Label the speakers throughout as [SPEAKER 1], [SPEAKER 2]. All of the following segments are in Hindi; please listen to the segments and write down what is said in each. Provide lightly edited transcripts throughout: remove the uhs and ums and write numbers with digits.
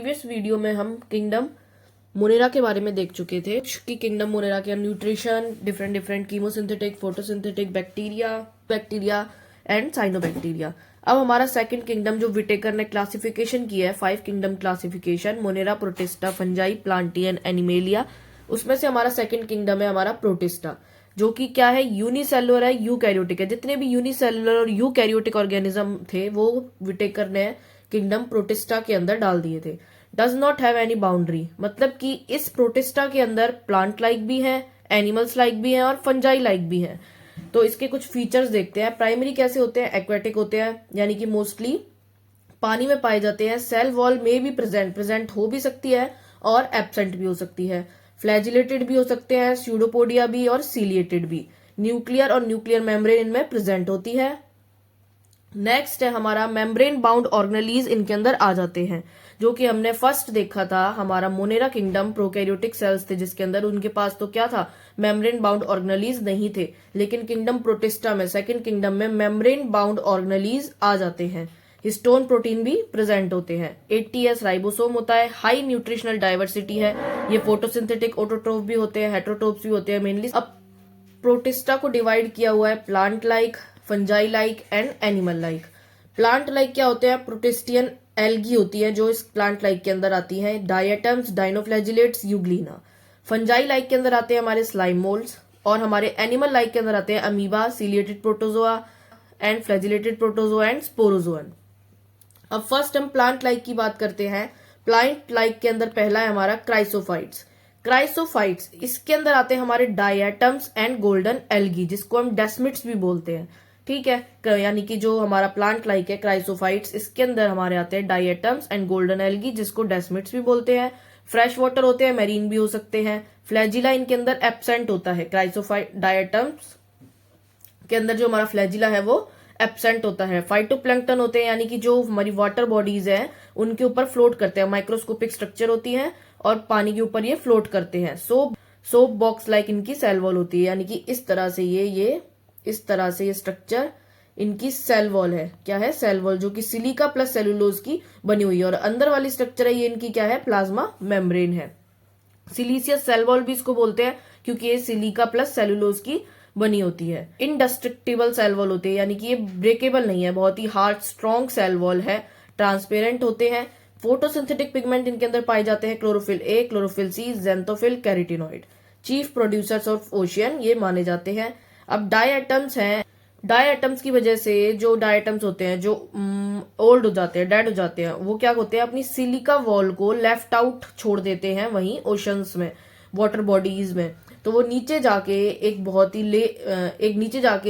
[SPEAKER 1] प्रीवियस वीडियो में हम किंगडम मोनेरा के बारे में देख चुके थे कि किंगडम मोनेरा के nutrition, different different chemosynthetic, photosynthetic bacteria and cyanobacteria. अब हमारा सेकंड किंगडम जो विटेकर ने क्लासिफिकेशन किया है, 5 kingdom classification, Monera, protista, fungi, Plantae and animalia, उसमें से हमारा सेकंड किंगडम है हमारा प्रोटिस्टा, जो कि क्या है, यूनिसेलुलर है, यूकैरियोटिक है। जितने भी यूनिसेलुलर और यूकैरियोटिक ऑर्गेनिज्म थे वो विटेकर ने किंगडम प्रोटिस्टा के अंदर डाल दिए थे। Does not have any boundary, मतलब कि इस प्रोटिस्टा के अंदर प्लांट लाइक भी है, एनिमल्स लाइक भी है और फंजाई लाइक भी है। तो इसके कुछ फीचर्स देखते हैं। प्राइमरी कैसे होते हैं, एक्वेटिक होते हैं, यानी कि मोस्टली पानी में पाए जाते हैं। सेल वॉल में भी प्रेजेंट हो भी सकती है और एब्सेंट भी हो सकती है। फ्लैजिलेटेड भी हो सकते हैं, स्यूडोपोडिया भी और सीलिएटेड भी। न्यूक्लियर और न्यूक्लियर मेम्ब्रेन इनमें प्रेजेंट होती है। नेक्स्ट है हमारा मेम्ब्रेन बाउंड ऑर्गेनेलीज इनके अंदर आ जाते हैं, जो कि हमने फर्स्ट देखा था हमारा मोनेरा किंगडम प्रोकैरियोटिक सेल्स थे जिसके अंदर उनके पास तो क्या था, मेम्ब्रेन बाउंड ऑर्गेनेलीज नहीं थे। लेकिन किंगडम प्रोटिस्टा में, सेकंड किंगडम में मेम्ब्रेन बाउंड ऑर्गेनेलीज आ जाते हैं। हिस्टोन प्रोटीन भी प्रेजेंट होते हैं। 80S राइबोसोम होता है। हाई न्यूट्रिशनल डाइवर्सिटी है। ये फोटोसिंथेटिक ऑटोट्रोफ भी होते हैं, हेटरोट्रोफ्स भी होते हैं मेनली। अब प्रोटिस्टा को डिवाइड किया हुआ है plant like, fungi like and animal like. Plant like क्या होते हैं, प्रोटिस्टियन एल्गी होती है जो इस प्लांट लाइक के अंदर आती है। Diatoms, dinoflagellates, Euglena. Fungi like के अंदर आते हैं हमारे स्लाइम मोल्ड्स, और हमारे एनिमल लाइक के अंदर आते हैं amoeba, ciliated protozoa and flagellated protozoa and sporozoan. अब फर्स्ट हम प्लांट लाइक की बात करते हैं। प्लांट लाइक के अंदर पहला है हमारा क्राइसोफाइट्स। क्राइसोफाइट्स इसके अंदर आते हैं हमारे डायटम्स एंड गोल्डन एल्गी, जिसको हम डेस्मिड्स भी बोलते हैं। ठीक है, यानी कि जो हमारा प्लांट लाइक है क्राइसोफाइट्स, इसके अंदर हमारे आते हैं डायटम्स एंड गोल्डन एल्गी, जिसको डेस्मिड्स भी बोलते हैं। फ्रेश वाटर होते हैं, मैरीन भी हो सकते हैं। फ्लैजिला इनके अंदर एब्सेंट होता है। क्राइसोफाइट डायटम्स के अंदर जो हमारा फ्लैजिला है वो एब्सेंट होता है। फाइटोप्लैंक्टन होते हैं, यानी कि जो हमारी वाटर बॉडीज है उनके ऊपर फ्लोट करते हैं। माइक्रोस्कोपिक स्ट्रक्चर होती है और पानी के ऊपर ये फ्लोट करते हैं। सोप बॉक्स लाइक इनकी सेल वॉल होती है, यानी कि इस तरह से इस तरह से ये स्ट्रक्चर इनकी सेल वॉल है। क्या है, सेल वॉल, जो कि सिलिका प्लस सेलुलोज की बनी हुई है। और अंदर वाली स्ट्रक्चर है ये इनकी क्या है, प्लाज्मा मेम्ब्रेन है। सिलीसियस सेल वॉल भी इसको बोलते हैं क्योंकि ये सिलिका प्लस सेलुलोज की बनी होती है। इनडेस्ट्रक्टिबल सेल वॉल होते हैं, यानी कि ये ब्रेकेबल नहीं है, बहुत ही हार्ड स्ट्रॉन्ग सेल वॉल है। ट्रांसपेरेंट होते हैं। फोटोसिंथेटिक पिगमेंट इनके अंदर पाए जाते हैं, chlorophyll a, chlorophyll c, xanthophyll, carotenoid. Chief producers of ocean ये माने जाते हैं। अब डायटम्स हैं। डायटम्स की वजह से जो डायटम्स होते हैं जो ओल्ड हो जाते हैं, डेड हो जाते हैं, वो क्या होते हैं, अपनी सिलिका वॉल को लेफ्ट आउट छोड़ देते हैं वहीं ओशंस में, वाटर बॉडीज में। तो वो नीचे जाके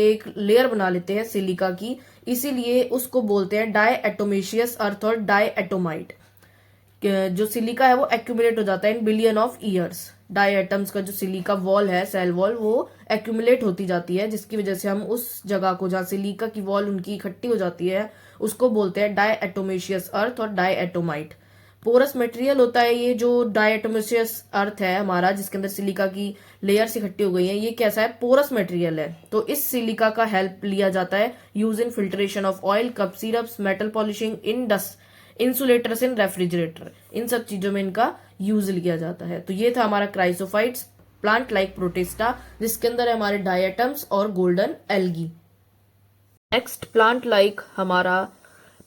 [SPEAKER 1] एक लेयर बना लेते हैं सिलिका की, इसीलिए उसको बोलते हैं डायएटोमेशियस अर्थ और डायएटोमाइट। जो सिलिका है वो एक्यूमुलेट हो जाता है इन बिलियन ऑफ ईयर्स। डायएटम्स का जो सिलिका वॉल है, सेल वॉल, वो एक्यूमुलेट होती जाती है, जिसकी वजह से हम उस जगह को जहाँ सिलिका की वॉल उनकी इकट्ठी हो जाती है उसको बोलते हैं डायएटोमेशियस अर्थ और डायएटोमाइट। पोरस मटेरियल होता है ये जो डायएटोमेशियस अर्थ है हमारा, जिसके अंदर सिलिका की लेयर्स इकट्ठी हो गई है, ये कैसा है, पोरस मटेरियल है। तो इस सिलिका का हेल्प लिया जाता है use in filtration of oil, cup syrups, metal polishing, insulators in refrigerator, इन सब चीजों में इनका यूज लिया जाता है। तो ये था हमारा क्राइसोफाइट्स, प्लांट लाइक प्रोटिस्टा, जिसके अंदर है हमारे डायटम्स और golden algae. Next plant like हमारा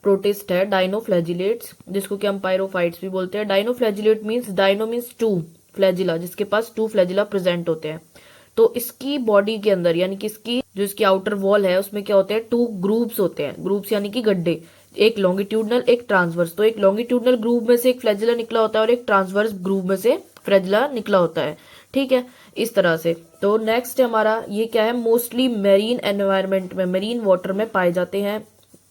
[SPEAKER 1] प्रोटिस्ट है डाइनोफ्लैजिलेट्स, जिसको कि हम पायरोफाइट्स भी बोलते हैं। डाइनोफ्लैजिलेट मींस, डाइनो मींस 2, फ्लैजिला, जिसके पास 2 फ्लैजिला प्रेजेंट होते हैं। तो इसकी बॉडी के अंदर, यानी कि इसकी आउटर वॉल है, उसमें क्या होते हैं, 2 ग्रुप्स होते हैं। ग्रुप्स यानी कि गड्ढे, एक लॉन्गिट्यूडनल एक ट्रांसवर्स। तो एक लॉन्गिट्यूडनल ग्रुप में से एक फ्लैजिला निकला होता है और एक ट्रांसवर्स ग्रुप में से फ्लैजिला निकला होता है। ठीक है, इस तरह से। तो नेक्स्ट हमारा ये क्या है, मोस्टली मेरीन एनवायरमेंट में, मेरीन वाटर में पाए जाते हैं।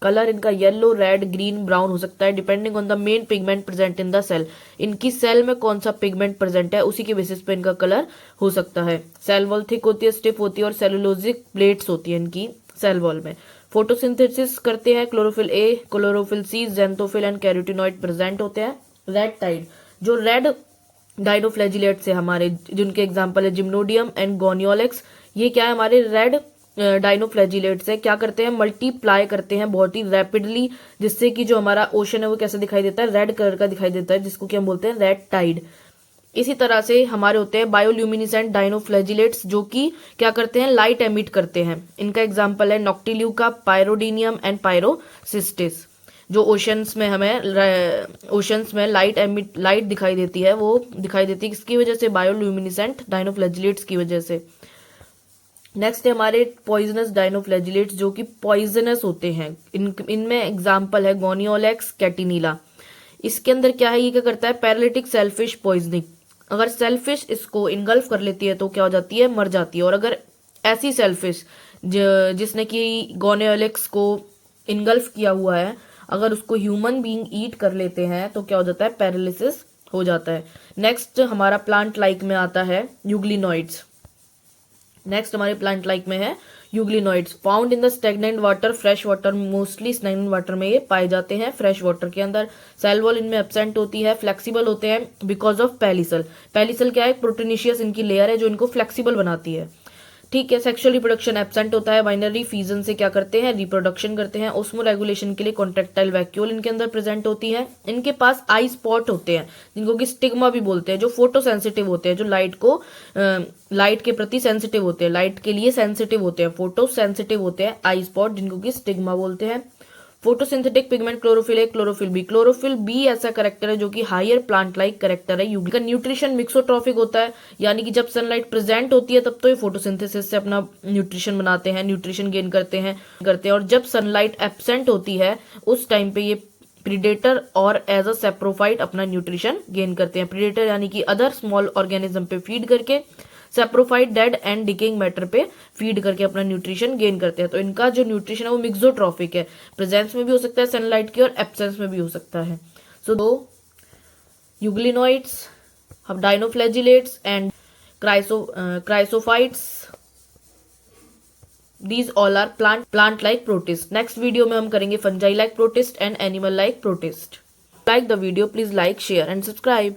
[SPEAKER 1] कलर इनका येलो, रेड, ग्रीन, ब्राउन हो सकता है depending on the main pigment present in the cell. इनकी सेल में कौन सा पिगमेंट प्रेजेंट है उसी के बेसिस पे इनका कलर हो सकता है। सेल वॉल थिक होती है, स्टिफ होती है और सेलुलोजिक प्लेट्स होती है इनकी सेल वॉल में। फोटोसिंथेसिस करते हैं, chlorophyll a, chlorophyll c, xanthophyll and carotenoid present होते हैं। रेड टाइड, जो रेड डाइनोफ्लैजिलेट्स है हमारे, जिनके एग्जांपल है जिम्नोडियम एंड गोनियोलेक्स, ये क्या है, हमारे रेड डाइनोफ्लैजिलेट्स है क्या करते हैं, मल्टीप्लाई करते हैं बहुत ही रैपिडली, जिससे कि जो हमारा ओशन है वो कैसे दिखाई देता है, रेड कलर का दिखाई देता है, जिसको कि हम बोलते हैं रेड टाइड। इसी तरह से हमारे होते हैं बायोल्यूमिनिसेंट डाइनोफ्लैजिलेट्स, जो कि क्या करते हैं, लाइट एमिट करते हैं। इनका एग्जांपल है नॉक्टिल्यूका, पायरोडीनियम एंड पायरोसिस्टिस। जो ओशंस में लाइट दिखाई देती है, वो दिखाई देती है किसकी वजह से, बायोल्यूमिनिसेंट डाइनोफ्लैजिलेट्स की वजह से। नेक्स्ट है हमारे पॉइजनस डाइनोफ्लैजिलेट्स, जो कि पॉइजनस होते हैं। इनमें एग्जांपल है गोनियोलेक्स, कैटिनीला। इसके अंदर क्या है, ये क्या करता है, पैरालिटिक सेलफिश पॉइजनिंग। अगर सेलफिश इसको इनगल्फ कर लेती है तो क्या हो जाती है, मर जाती है। और अगर ऐसी सेलफिश जिसने कि गोनियोलेक्स को इनगल्फ किया हुआ है, अगर उसको ह्यूमन बीइंग ईट कर लेते हैं तो क्या हो जाता है, पैरालिसिस हो जाता है। नेक्स्ट हमारा प्लांट लाइक में आता है यूग्लिनॉइड्स। नेक्स्ट हमारे प्लांट लाइक में है euglenoids, found in the stagnant water, fresh water, mostly stagnant water में ये पाए जाते हैं, फ्रेश वाटर के अंदर। सेल वॉल इनमें एब्सेंट होती है, फ्लेक्सिबल होते हैं बिकॉज ऑफ पेलिसल। पेलिसल क्या है, प्रोटीनिशियस इनकी लेयर है जो इनको फ्लेक्सिबल बनाती है। ठीक है, सेक्सुअल रिप्रोडक्शन एब्सेंट होता है, बाइनरी फीजन से क्या करते हैं, रिप्रोडक्शन करते हैं। ओस्मो रेगुलेशन के लिए कॉन्ट्रेक्टाइल वैक्यूल इनके अंदर प्रेजेंट होती है। इनके पास आई स्पॉट होते हैं, जिनको कि स्टिग्मा भी बोलते हैं, जो फोटो सेंसिटिव होते हैं, जो लाइट के प्रति सेंसिटिव होते हैं, लाइट के लिए सेंसिटिव होते हैं, फोटो सेंसिटिव होते हैं आई स्पॉट, जिनको कि स्टिग्मा बोलते हैं। फोटोसिंथेटिक पिगमेंट क्लोरोफिल है, क्लोरोफिल बी ऐसा करेक्टर है जो कि हायर प्लांट लाइक करेक्टर है। यूग्लिन का न्यूट्रिशन मिक्सोट्रॉफिक होता है, यानी कि जब सनलाइट प्रेजेंट होती है तब तो ये फोटोसिंथेसिस से अपना न्यूट्रिशन बनाते हैं, न्यूट्रिशन गेन करते हैं। और जब सनलाइट एब्सेंट होती है उस टाइम पे ये प्रीडेटर और एज अ सेप्रोफाइट अपना न्यूट्रिशन गेन करते हैं। प्रीडेटर यानी कि अदर स्मॉल ऑर्गेनिज्म पे फीड करके, saprophyte dead and decaying matter पे फीड करके अपना न्यूट्रिशन गेन करते हैं। तो इनका जो न्यूट्रिशन है वो मिक्सोट्रॉफिक है, प्रेजेंस में भी हो सकता है सनलाइट की और एब्सेंस में भी हो सकता है। सो दो यूग्लिनॉइड्स, हम dinoflagellates and chrysophytes, these all are plant like protists. Next video में हम करेंगे fungi like protist and animal like protist. Like the video, please like, share and subscribe.